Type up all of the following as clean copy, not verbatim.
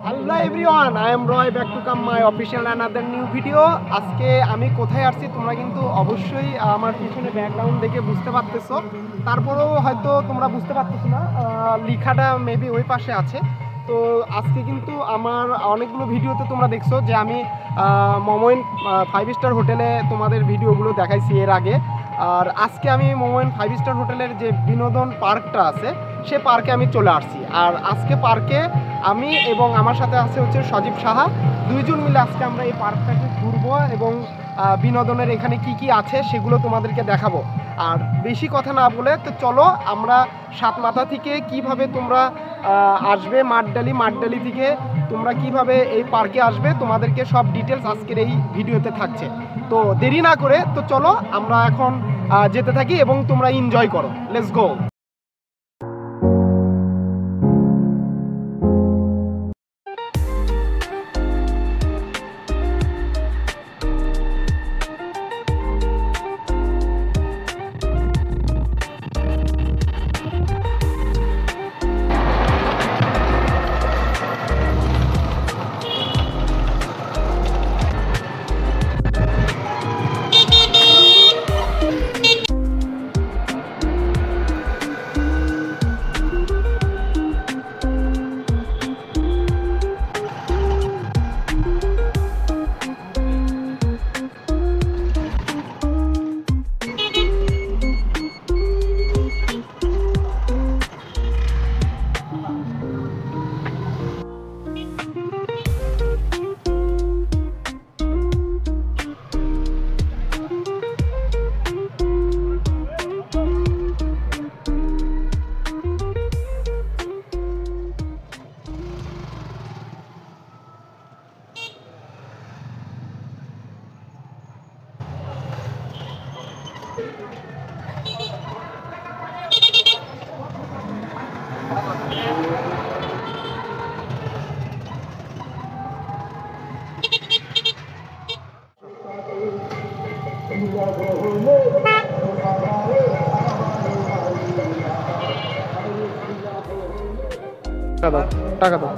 Hello everyone, I am Roy, back to come my official another new video. আজকে আমি কোথায় আসছি তোমরা কিন্তু অবশ্যই আমার পিছনে ব্যাকগ্রাউন্ড দেখে বুঝতে পারতেছো। তারপরেও হয়তো তোমরা বুঝতে পারতেছো না, লেখাটা মেবি ওই পাশে আছে। তো আজকে কিন্তু আমার অনেকগুলো ভিডিওতে তোমরা দেখছো যে আমি মোমোইন 5 স্টার হোটেলে তোমাদের ভিডিওগুলো দেখাইছি এর আগে। আর আজকে আমি মোমোইন 5 স্টার হোটেলের যে বিনোদন পার্কটা আছে সে পার্কে আমি চলে আসছি। আর আজকে পার্কে আমি এবং আমার সাথে আছে হচ্ছে সজীব সাহা, দুইজন মিলে আজকে আমরা এই পার্কটাকে ঘুরবো এবং বিনোদনের এখানে কি কি আছে সেগুলো তোমাদেরকে দেখাবো। আর বেশি কথা না বলে তো চলো আমরা সাতমাথা থেকে কিভাবে তোমরা আসবে মাঠডালি থেকে তোমরা কিভাবে এই পার্কে আসবে তোমাদেরকে সব ডিটেলস আজকের এই ভিডিওতে থাকছে। তো দেরি না করে তো চলো আমরা এখন যেতে থাকি এবং তোমরা এনজয় করো। Let's go. টাকা দাও।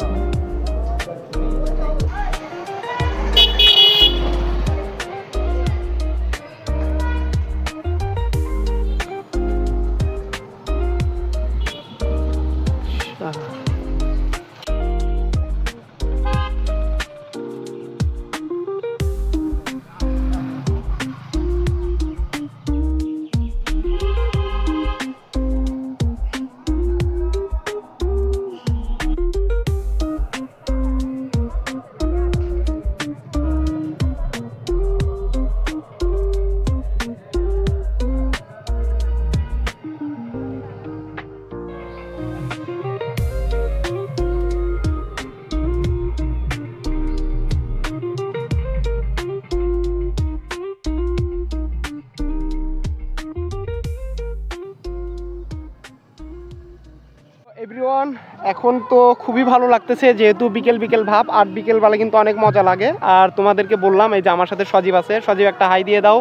এভরিওয়ান, এখন তো খুবই ভালো লাগতেছে যেহেতু বিকেল বিকেল ভাব, আর বিকেলবেলা কিন্তু অনেক মজা লাগে। আর তোমাদেরকে বললাম এই যে আমার সাথে সজীব আছে। সজীব একটা হাই দিয়ে দাও।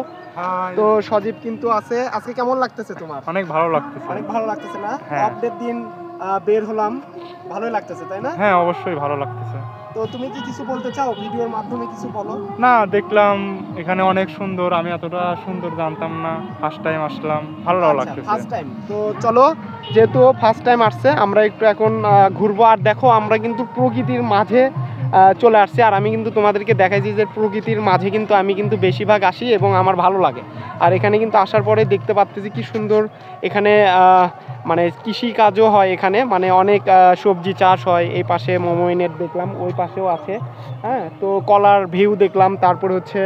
তো সজীব কিন্তু আছে। আজকে কেমন লাগতেছে তোমার? অনেক ভালো লাগতেছে। অনেক ভালো লাগতেছে না? হ্যাঁ। আপডেট দিন বের হলাম, ভালোই লাগতেছে তাই না? হ্যাঁ, অবশ্যই ভালো লাগতেছে। তো তুমি কি কিছু বলতে চাও? ভিডিওর মাধ্যমে কিছু বলো। না, দেখলাম এখানে অনেক সুন্দর, আমি এতটা সুন্দর জানতাম না, ফার্স্ট টাইম আসলাম, ভালো লাগতেছে। ফার্স্ট টাইম তো চলো, যেহেতু ফার্স্ট টাইম আসছে আমরা একটু এখন ঘুরবো। আর দেখো আমরা কিন্তু প্রকৃতির মাঝে চলে আসছি। আর আমি কিন্তু তোমাদেরকে দেখাইছি যে প্রকৃতির মাঝে কিন্তু আমি কিন্তু বেশিরভাগ আসি এবং আমার ভালো লাগে। আর এখানে কিন্তু আসার পরে দেখতে পাচ্ছি কি সুন্দর এখানে মানে কৃষি কাজও হয় এখানে, মানে অনেক সবজি চাষ হয়। এই পাশে মোমোইনের দেখলাম, ওই পাশেও আছে। হ্যাঁ, তো কলার ভিউ দেখলাম, তারপরে হচ্ছে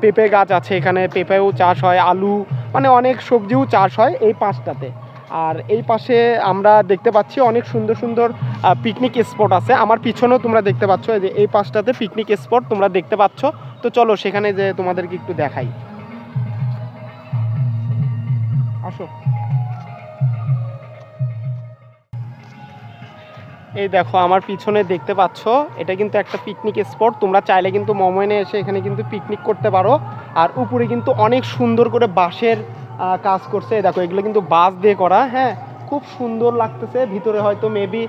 পেঁপে গাছ আছে এখানে, পেঁপেও চাষ হয়, আলু, মানে অনেক সবজিও চাষ হয় এই পাশটাতে। আর এই পাশে আমরা দেখতে পাচ্ছি অনেক সুন্দর সুন্দর পিকনিক স্পট আছে। আমার পিছনেও তোমরা দেখতে পাচ্ছ যে এই পাশটাতে পিকনিক স্পট তোমরা দেখতে পাচ্ছ। তো চলো সেখানে যে তোমাদেরকে একটু দেখাই, আসো। এই দেখো আমার পিছনে দেখতে পাচ্ছ, এটা কিন্তু একটা পিকনিক স্পট। তোমরা চাইলে কিন্তু মোমোইনে এসে এখানে কিন্তু পিকনিক করতে পারো। আর উপরে কিন্তু অনেক সুন্দর করে বাঁশের কাজ করছে। দেখো এগুলো কিন্তু বাঁশ দিয়ে করা। হ্যাঁ, খুব সুন্দর লাগতেছে। ভিতরে হয়তো মেবি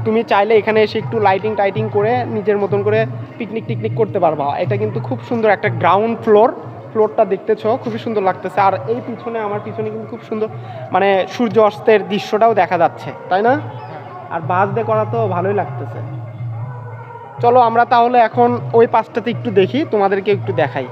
তুমি চাইলে এখানে এসে একটু লাইটিং টাইটিং করে নিজের মতন করে পিকনিক টিকনিক করতে পারবা। এটা কিন্তু খুব সুন্দর একটা গ্রাউন্ড ফ্লোরটা দেখতেছো, খুবই সুন্দর লাগতেছে। আর এই পিছনে আমার পিছনে কিন্তু খুব সুন্দর মানে সূর্য অস্তের দৃশ্যটাও দেখা যাচ্ছে, তাই না? আর বাস দিয়ে করা তো ভালোই লাগতেছে। চলো আমরা তাহলে এখন ওই পাশটাতে একটু দেখি, তোমাদেরকে একটু দেখাই।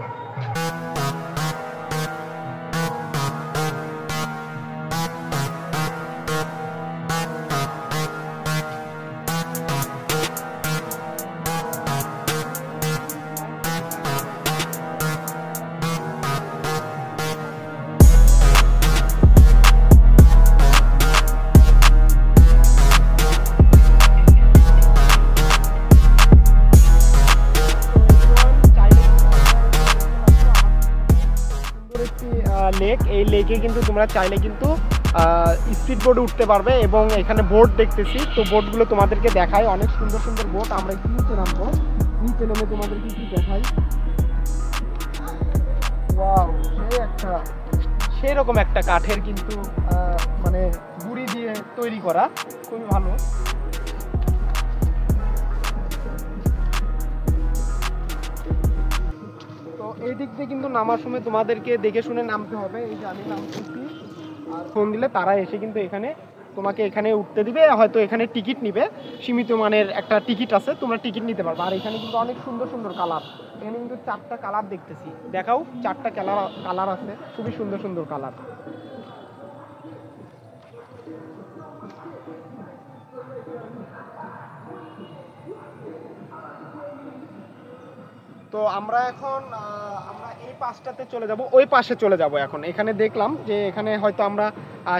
লেক, এই লেকে কিন্তু তোমরা চাইলে কিন্তু স্পিড বোটে উঠতে পারবে এবং এখানে বোট দেখতেছি, তো বোটগুলো তোমাদেরকে দেখাই, অনেক সুন্দর সুন্দর বোট। আমরা একটু নিচে নামবো, নিচে নেমে তোমাদেরকে কি দেখাই। ওয়াও, সেই রকম একটা কাঠের কিন্তু মানে গুড়ি দিয়ে তৈরি করা, খুবই ভালো। তো এই দিক দিয়ে কিন্তু নামার সময় তোমাদেরকে দেখে শুনে নামতে হবে। এই যে আমি নামতেছি, আর ফোন দিলে তারা এসে কিন্তু এখানে তোমাকে এখানে উঠতে দিবে, হয়তো এখানে টিকিট নিবে, সীমিত মানের একটা টিকিট আছে, তোমরা টিকিট নিতে পারবে। আর এখানে কিন্তু অনেক সুন্দর সুন্দর কালার, এখানে কিন্তু 4টা কালার দেখতেছি, দেখাও 4টা কালার আছে, খুবই সুন্দর সুন্দর কালার। তো আমরা এখন আমরা এই পাশটাতে চলে যাব, ওই পাশে চলে যাব এখন। এখানে দেখলাম যে এখানে হয়তো আমরা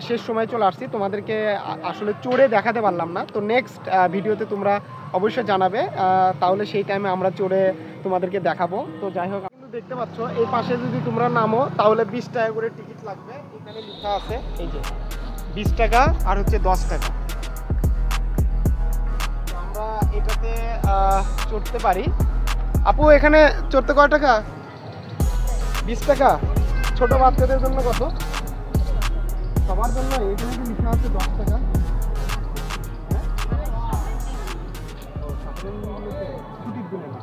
শেষ সময় চলে আসছি, তোমাদেরকে আসলে চড়ে দেখাতে পারলাম না। তো নেক্সট ভিডিওতে তোমরা অবশ্যই জানাবে, তাহলে সেই টাইমে আমরা চড়ে তোমাদেরকে দেখাবো। তো যাই হোক, কিন্তু দেখতে পাচ্ছ এই পাশে যদি তোমরা নামো তাহলে 20 টাকা করে টিকিট লাগবে। এখানে লেখা আছে এই যে 20 টাকা আর হচ্ছে 10 টাকা। আমরা এটাতে চড়তে পারি। আপু এখানে চড়তে কয় টাকা? 20 টাকা। ছোট বাচ্চাদের জন্য কত? সবার জন্য এখানে কি লেখা আছে 10 টাকা। ছুটির দিনে না,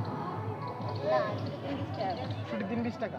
ছুটির দিন 20 টাকা।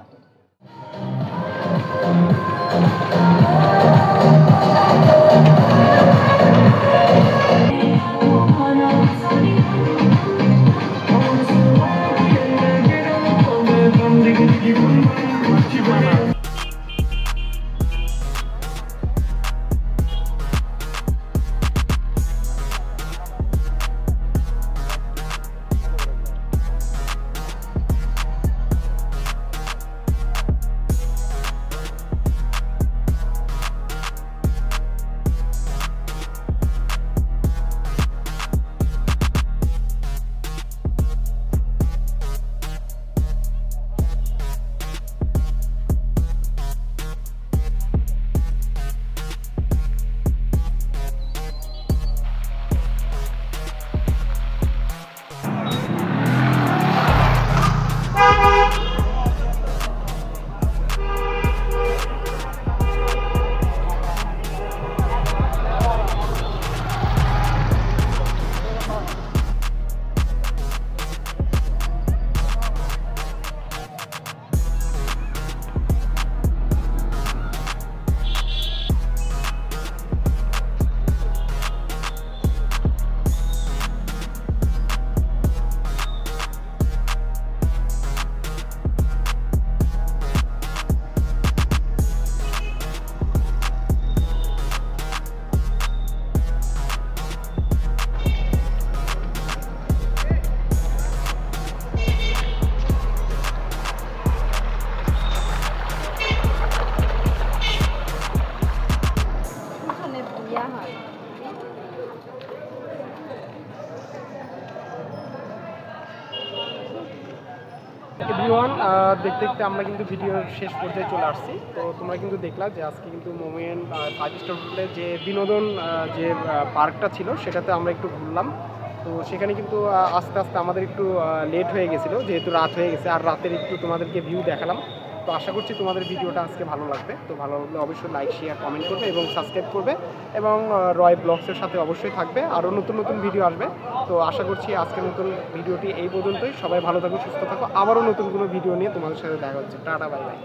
এভরিওয়ান, দেখতে দেখতে আমরা কিন্তু ভিডিওর শেষ পর্যায়ে চলে আসছি। তো তোমরা কিন্তু দেখলা যে আজকে কিন্তু মোমেন্ট 5 স্টার হোটেলে যে বিনোদন যে পার্কটা ছিল সেটাতে আমরা একটু ঘুরলাম। তো সেখানে কিন্তু আস্তে আস্তে আমাদের একটু লেট হয়ে গেছিলো, যেহেতু রাত হয়ে গেছে, আর রাতের একটু তোমাদেরকে ভিউ দেখালাম। তো আশা করছি তোমাদের ভিডিওটা আজকে ভালো লাগবে। তো ভালো লাগলে অবশ্যই লাইক শেয়ার কমেন্ট করবে এবং সাবস্ক্রাইব করবে এবং রয় ব্লগসের সাথে অবশ্যই থাকবে, আরও নতুন নতুন ভিডিও আসবে। তো আশা করছি আজকের নতুন ভিডিওটি এই পর্যন্তই। সবাই ভালো থাকো, সুস্থ থাকো, আবারও নতুন কোনো ভিডিও নিয়ে তোমাদের সাথে দেখা হচ্ছে। Tata, bye bye.